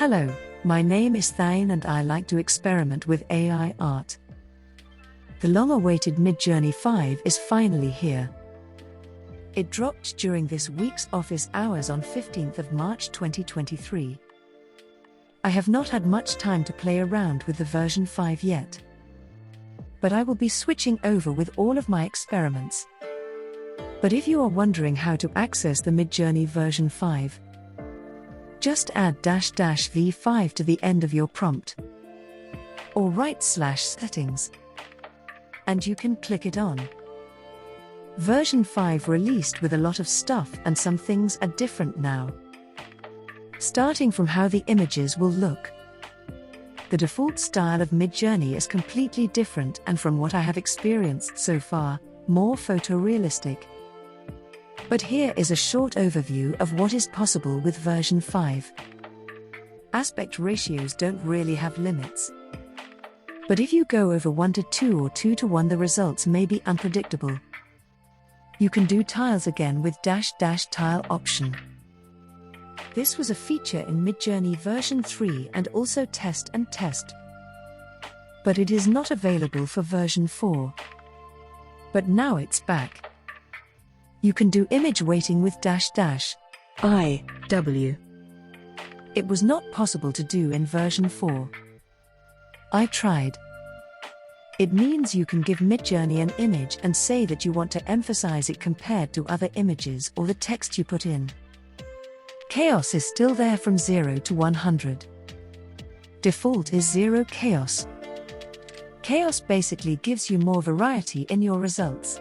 Hello, my name is Thane and I like to experiment with AI art. The long-awaited Midjourney 5 is finally here. It dropped during this week's office hours on 15th of March 2023. I have not had much time to play around with the version 5 yet. But I will be switching over with all of my experiments. But if you are wondering how to access the Midjourney version 5, just add --v5 to the end of your prompt. Or write /settings. And you can click it on. Version 5 released with a lot of stuff and some things are different now. Starting from how the images will look. The default style of Midjourney is completely different and from what I have experienced so far, more photorealistic. But here is a short overview of what is possible with version 5. Aspect ratios don't really have limits. But if you go over 1:2 or 2:1, the results may be unpredictable. You can do tiles again with --tile option. This was a feature in Midjourney version 3 and also test and test. But it is not available for version 4. But now it's back. You can do image weighting with --IW. It was not possible to do in version 4. I tried. It means you can give Midjourney an image and say that you want to emphasize it compared to other images or the text you put in. Chaos is still there from 0 to 100. Default is 0 chaos. Chaos basically gives you more variety in your results.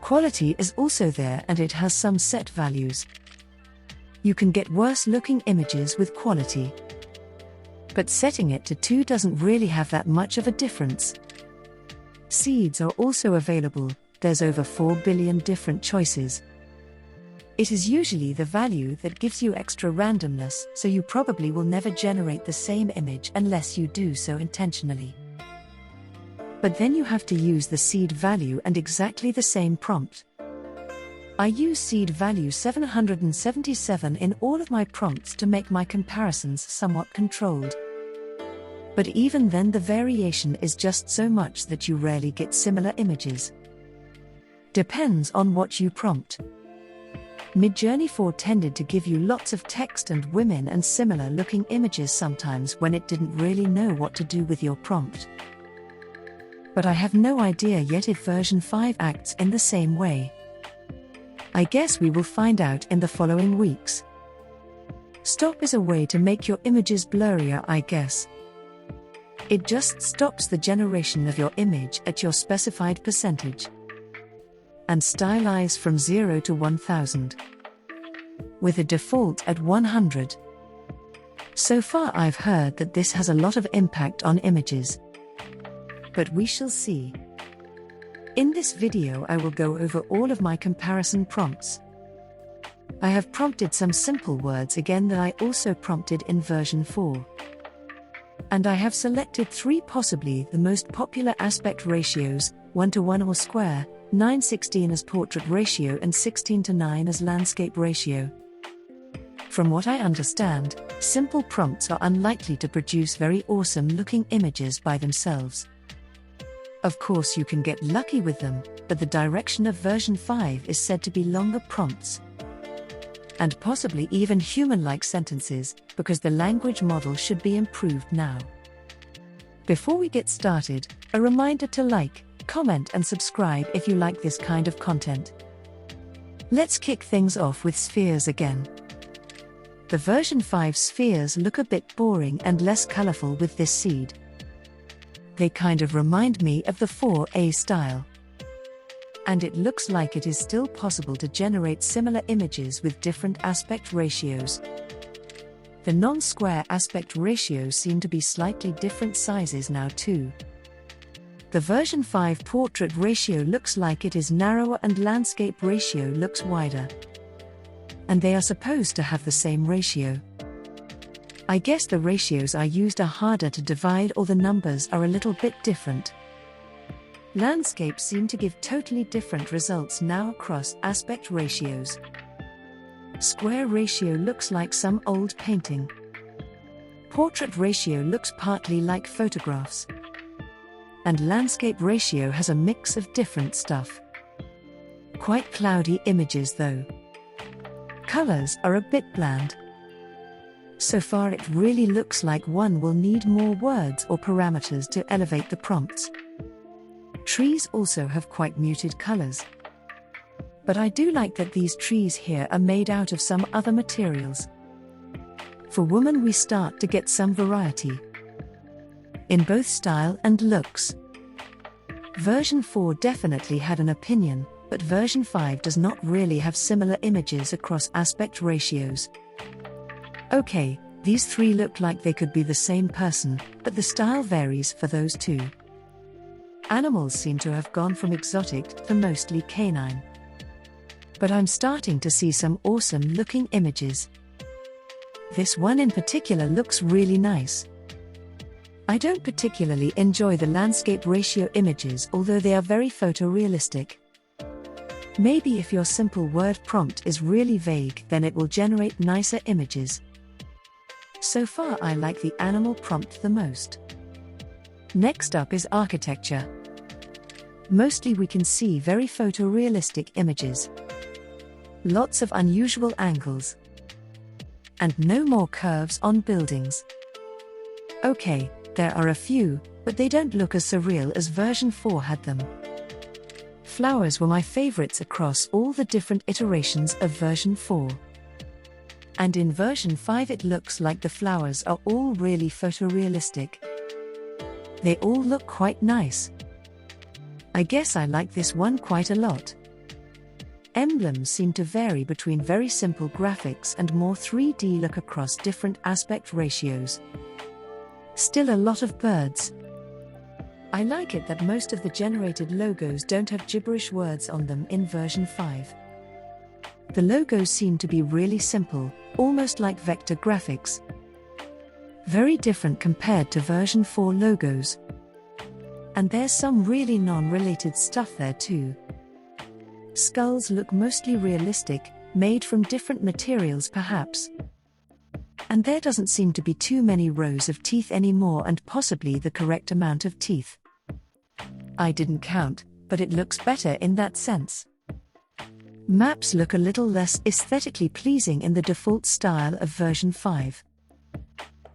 Quality is also there and it has some set values. You can get worse looking images with quality. But setting it to 2 doesn't really have that much of a difference. Seeds are also available, there's over 4 billion different choices. It is usually the value that gives you extra randomness, so you probably will never generate the same image unless you do so intentionally. But then you have to use the seed value and exactly the same prompt. I use seed value 777 in all of my prompts to make my comparisons somewhat controlled. But even then the variation is just so much that you rarely get similar images. Depends on what you prompt. Midjourney 4 tended to give you lots of text and women and similar looking images sometimes when it didn't really know what to do with your prompt. But I have no idea yet if version 5 acts in the same way. I guess we will find out in the following weeks. Stop is a way to make your images blurrier, I guess. It just stops the generation of your image at your specified percentage. And stylize from 0 to 1000. With a default at 100. So far I've heard that this has a lot of impact on images. But we shall see. In this video I will go over all of my comparison prompts. I have prompted some simple words again that I also prompted in version 4. And I have selected 3 possibly the most popular aspect ratios, 1:1 or square, 9:16 as portrait ratio and 16:9 as landscape ratio. From what I understand, simple prompts are unlikely to produce very awesome looking images by themselves. Of course you can get lucky with them, but the direction of version 5 is said to be longer prompts. And possibly even human-like sentences, because the language model should be improved now. Before we get started, a reminder to like, comment and subscribe if you like this kind of content. Let's kick things off with spheres again. The version 5 spheres look a bit boring and less colorful with this seed. They kind of remind me of the 4A style. And it looks like it is still possible to generate similar images with different aspect ratios. The non-square aspect ratios seem to be slightly different sizes now too. The version 5 portrait ratio looks like it is narrower and landscape ratio looks wider. And they are supposed to have the same ratio. I guess the ratios I used are harder to divide or the numbers are a little bit different. Landscapes seem to give totally different results now across aspect ratios. Square ratio looks like some old painting. Portrait ratio looks partly like photographs. And landscape ratio has a mix of different stuff. Quite cloudy images though. Colors are a bit bland. So far it really looks like one will need more words or parameters to elevate the prompts. Trees also have quite muted colors. But I do like that these trees here are made out of some other materials. For woman we start to get some variety. In both style and looks. Version 4 definitely had an opinion, but version 5 does not really have similar images across aspect ratios. Okay, these three look like they could be the same person, but the style varies for those two. Animals seem to have gone from exotic to mostly canine. But I'm starting to see some awesome looking images. This one in particular looks really nice. I don't particularly enjoy the landscape ratio images, although they are very photorealistic. Maybe if your simple word prompt is really vague, then it will generate nicer images. So far I like the animal prompt the most. Next up is architecture. Mostly we can see very photorealistic images. Lots of unusual angles. And no more curves on buildings. Okay, there are a few, but they don't look as surreal as version 4 had them. Flowers were my favorites across all the different iterations of version 4. And in version 5 it looks like the flowers are all really photorealistic. They all look quite nice. I guess I like this one quite a lot. Emblems seem to vary between very simple graphics and more 3D look across different aspect ratios. Still a lot of birds. I like it that most of the generated logos don't have gibberish words on them in version 5. The logos seem to be really simple, almost like vector graphics. Very different compared to version 4 logos. And there's some really non-related stuff there too. Skulls look mostly realistic, made from different materials perhaps. And there doesn't seem to be too many rows of teeth anymore, and possibly the correct amount of teeth. I didn't count, but it looks better in that sense. Maps look a little less aesthetically pleasing in the default style of version 5.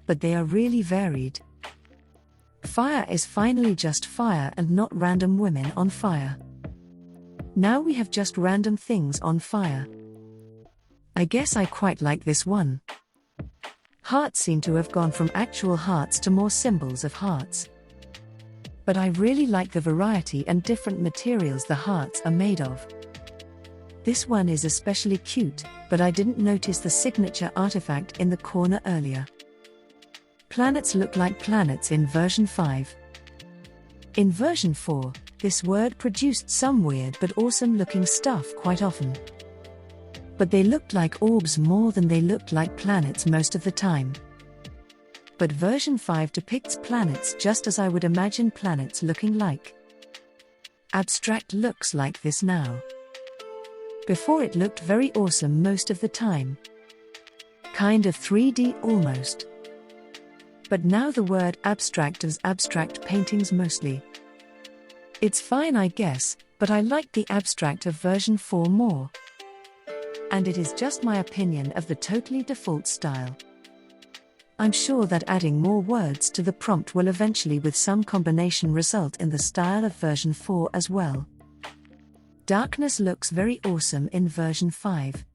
But they are really varied. Fire is finally just fire and not random women on fire. Now we have just random things on fire. I guess I quite like this one. Hearts seem to have gone from actual hearts to more symbols of hearts. But I really like the variety and different materials the hearts are made of. This one is especially cute, but I didn't notice the signature artifact in the corner earlier. Planets look like planets in version 5. In version 4, this word produced some weird but awesome looking stuff quite often. But they looked like orbs more than they looked like planets most of the time. But version 5 depicts planets just as I would imagine planets looking like. Abstract looks like this now. Before it looked very awesome most of the time. Kind of 3D almost. But now the word abstract is abstract paintings mostly. It's fine I guess, but I like the abstract of version 4 more. And it is just my opinion of the totally default style. I'm sure that adding more words to the prompt will eventually with some combination result in the style of version 4 as well. Darkness looks very awesome in version 5.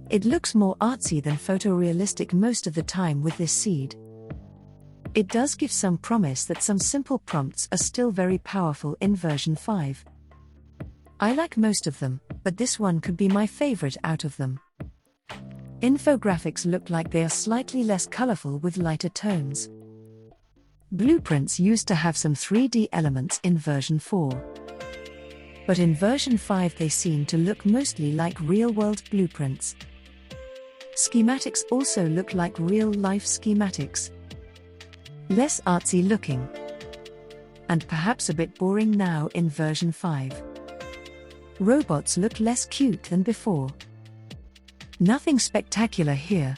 It looks more artsy than photorealistic most of the time with this seed. It does give some promise that some simple prompts are still very powerful in version 5. I like most of them, but this one could be my favorite out of them. Infographics look like they are slightly less colorful with lighter tones. Blueprints used to have some 3D elements in version 4. But in version 5 they seem to look mostly like real-world blueprints. Schematics also look like real-life schematics. Less artsy looking. And perhaps a bit boring now in version 5. Robots look less cute than before. Nothing spectacular here.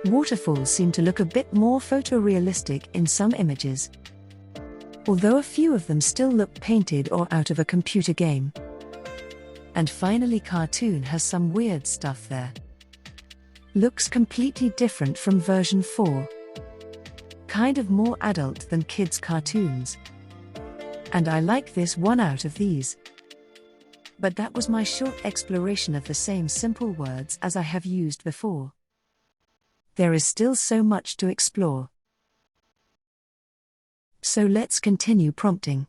Waterfalls seem to look a bit more photorealistic in some images, although a few of them still look painted or out of a computer game. And finally, cartoon has some weird stuff there. Looks completely different from version 4. Kind of more adult than kids' cartoons. And I like this one out of these. But that was my short exploration of the same simple words as I have used before. There is still so much to explore. So let's continue prompting.